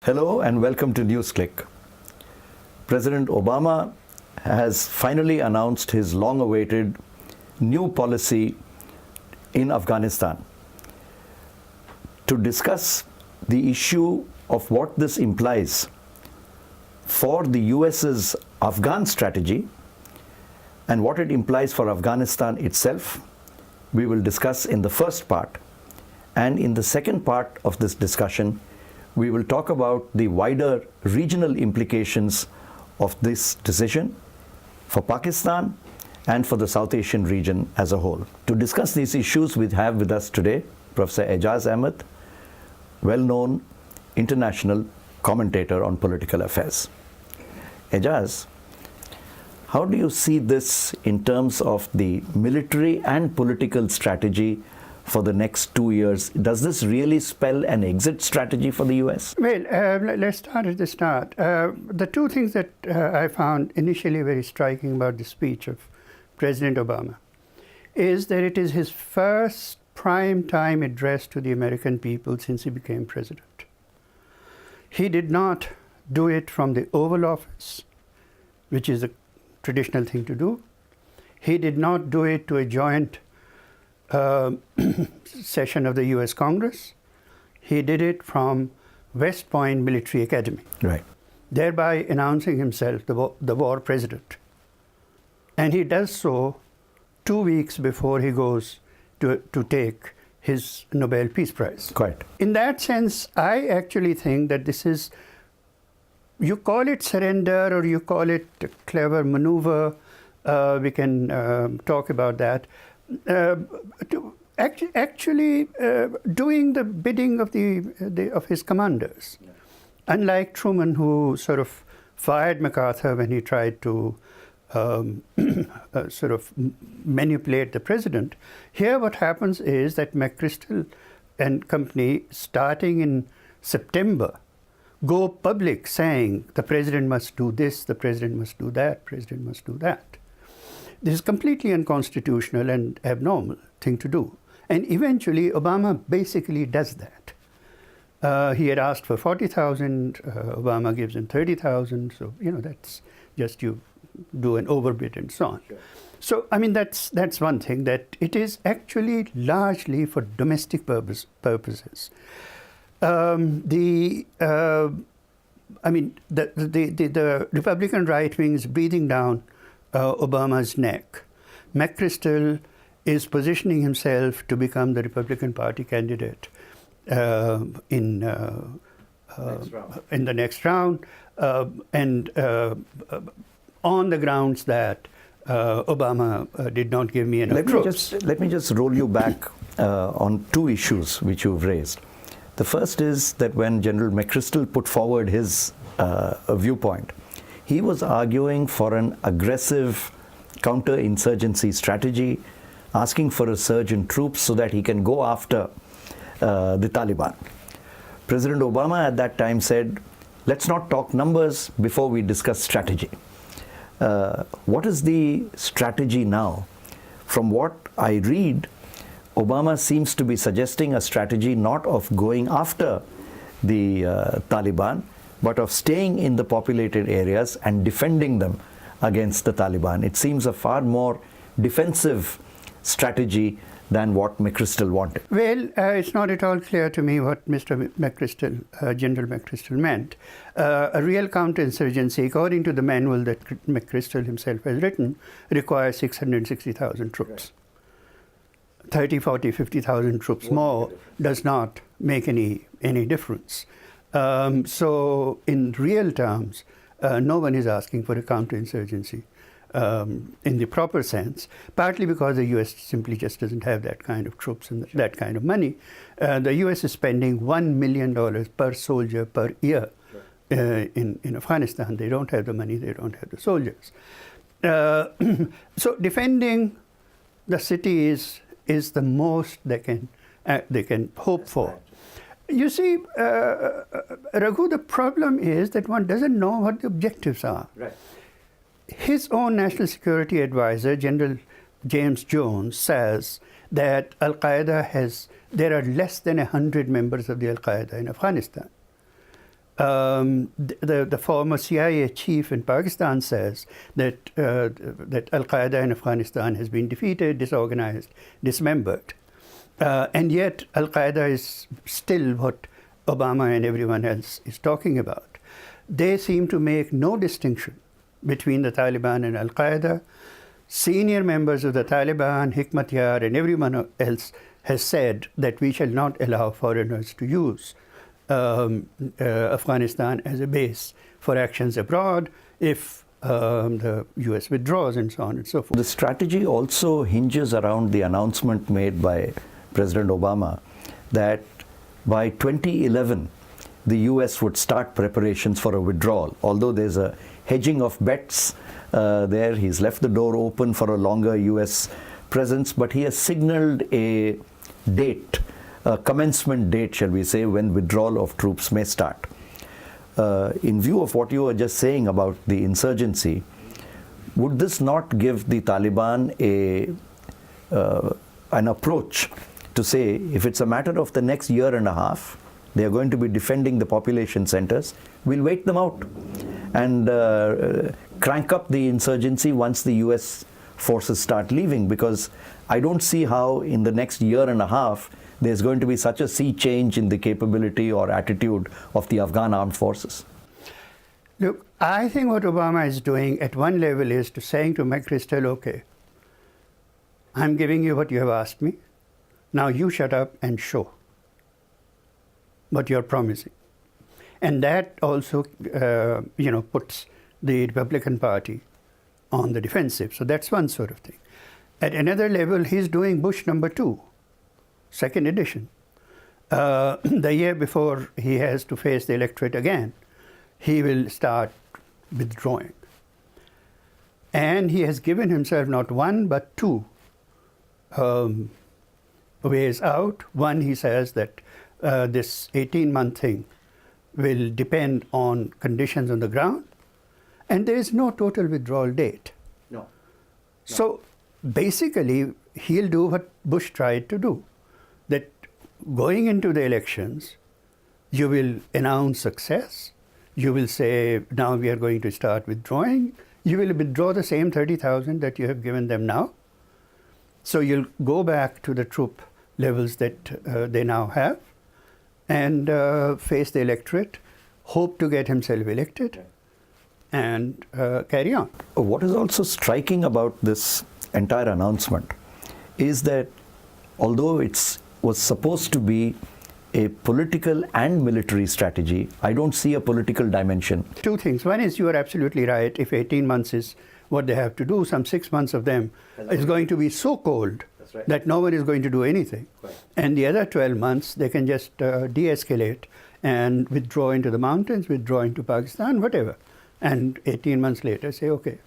Hello and welcome to NewsClick. President Obama has finally announced his long-awaited new policy in Afghanistan. To discuss the issue of what this implies for the US's Afghan strategy and what it implies for Afghanistan itself, we will discuss in the first part. And in the second part of this discussion, we will talk about the wider regional implications of this decision for Pakistan and for the South Asian region as a whole. To discuss these issues, we have with us today Prof Aijaz Ahmad, well-known international commentator on political affairs. Aijaz, how do you see this in terms of the military and political strategy for the next 2 years? Does this really spell an exit strategy for the US? Well, let's start at the start. The two things that I found initially very striking about the speech of President Obama is that it is his first prime time address to the American people since he became president. He did not do it from the Oval Office, which is a traditional thing to do. He did not do it to a joint session of the US Congress. He did it from West Point Military Academy, Right. thereby announcing himself the war president. And he does so 2 weeks before he goes to take his Nobel Peace Prize. Quite. In that sense, I actually think that this is, you call it surrender or you call it a clever maneuver, we can talk about that. Actually doing the bidding of his commanders. Yeah. Unlike Truman, who sort of fired MacArthur when he tried to sort of manipulate the president, here what happens is that McChrystal and company, starting in September, go public saying the president must do this, the president must do that, president must do that. This is completely unconstitutional and abnormal thing to do. And eventually, Obama basically does that. He had asked for 40,000, Obama gives him 30,000. So, that's just you do an overbid and so on. Sure. So, I mean, that's one thing, that it is actually largely for domestic purposes. The Republican right wing is breathing down Obama's neck. McChrystal is positioning himself to become the Republican Party candidate in the next round, and on the grounds that Obama did not give me enough troops. Let me just roll you back on two issues which you've raised. The first is that when General McChrystal put forward his viewpoint, he was arguing for an aggressive counter-insurgency strategy, asking for a surge in troops so that he can go after the Taliban. President Obama at that time said, let's not talk numbers before we discuss strategy. What is the strategy now? From what I read, Obama seems to be suggesting a strategy not of going after the Taliban, but of staying in the populated areas and defending them against the Taliban. It seems a far more defensive strategy than what McChrystal wanted. Well, it's not at all clear to me what Mr. McChrystal, General McChrystal meant. A real counterinsurgency, according to the manual that McChrystal himself has written, requires 660,000 troops. Right. 30, 40, 50,000 troops more does not make any difference. So in real terms, no one is asking for a counterinsurgency in the proper sense, partly because the U.S. simply just doesn't have that kind of troops and that kind of money. The U.S. is spending $1 million per soldier per year in Afghanistan. They don't have the money, they don't have the soldiers. So defending the city is the most they can hope for. You see, Raghu, the problem is that one doesn't know what the objectives are. Right. His own national security advisor, General James Jones, says that Al-Qaeda there are less than 100 members of the Al-Qaeda in Afghanistan. The former CIA chief in Pakistan says that Al-Qaeda in Afghanistan has been defeated, disorganized, dismembered. And yet Al-Qaeda is still what Obama and everyone else is talking about. They seem to make no distinction between the Taliban and Al-Qaeda. Senior members of the Taliban, Hikmatyar, and everyone else has said that we shall not allow foreigners to use Afghanistan as a base for actions abroad if the US withdraws and so on and so forth. The strategy also hinges around the announcement made by President Obama that by 2011 the US would start preparations for a withdrawal. Although there's a hedging of bets there, he's left the door open for a longer US presence, but he has signaled a date, a commencement date, shall we say, when withdrawal of troops may start. In view of what you were just saying about the insurgency, would this not give the Taliban an approach to say, if it's a matter of the next year and a half, they are going to be defending the population centers, we'll wait them out and crank up the insurgency once the US forces start leaving? Because I don't see how in the next year and a half there's going to be such a sea change in the capability or attitude of the Afghan armed forces. Look, I think what Obama is doing at one level is to saying to McChrystal, okay, I'm giving you what you have asked me. Now you shut up and show what you're promising. And that also, puts the Republican Party on the defensive. So that's one sort of thing. At another level, he's doing Bush #2, second edition. The year before he has to face the electorate again, he will start withdrawing. And he has given himself not one but two ways out. One, he says that this 18-month thing will depend on conditions on the ground, and there is no total withdrawal date. No. So basically, he'll do what Bush tried to do, that going into the elections, you will announce success, you will say, now we are going to start withdrawing, you will withdraw the same 30,000 that you have given them now. So you'll go back to the troop levels that they now have and face the electorate, hope to get himself elected, and carry on. What is also striking about this entire announcement is that although it was supposed to be a political and military strategy, I don't see a political dimension. Two things. One is, you are absolutely right. If 18 months is what they have to do, some 6 months of them is going to be so cold that no one is going to do anything. Right. And the other 12 months, they can just de-escalate and withdraw into the mountains, withdraw into Pakistan, whatever. And 18 months later say, okay,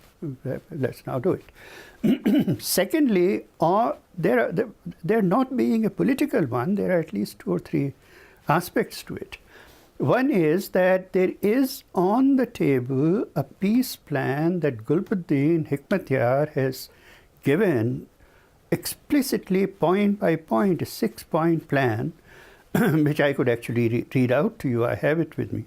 let's now do it. Secondly, there not being a political one, there are at least 2 or 3 aspects to it. One is that there is on the table a peace plan that Gulbuddin Hikmatyar has given explicitly, point by point, a 6-point plan, which I could actually read out to you. I have it with me.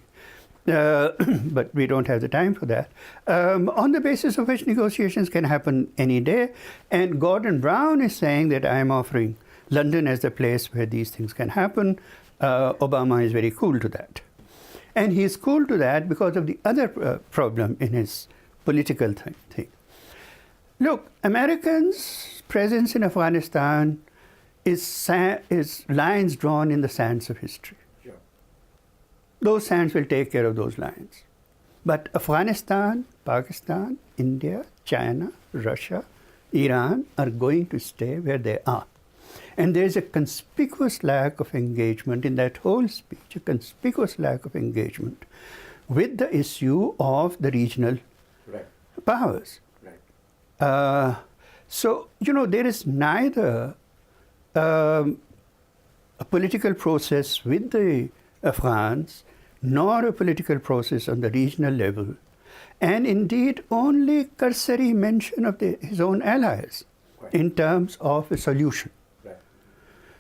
But we don't have the time for that, on the basis of which negotiations can happen any day. And Gordon Brown is saying that I am offering London as the place where these things can happen. Obama is very cool to that. And he's cool to that because of the other problem in his political thing. Look, Americans' presence in Afghanistan is lines drawn in the sands of history. Those sands will take care of those lines. But Afghanistan, Pakistan, India, China, Russia, Iran are going to stay where they are. And there is a conspicuous lack of engagement in that whole speech, a conspicuous lack of engagement with the issue of the regional powers. Right. So, there is neither a political process with the Afghans, nor a political process on the regional level, and indeed only cursory mention of his own allies in terms of a solution. Right.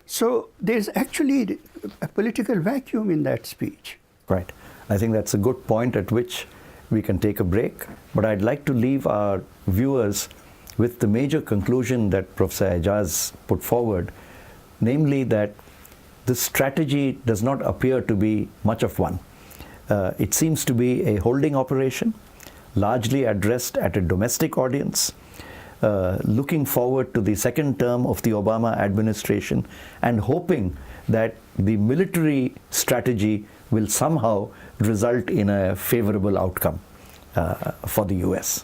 So there's actually a political vacuum in that speech. Right. I think that's a good point at which we can take a break. But I'd like to leave our viewers with the major conclusion that Professor Aijaz put forward, namely that this strategy does not appear to be much of one. It seems to be a holding operation, largely addressed at a domestic audience, looking forward to the second term of the Obama administration and hoping that the military strategy will somehow result in a favorable outcome for the US.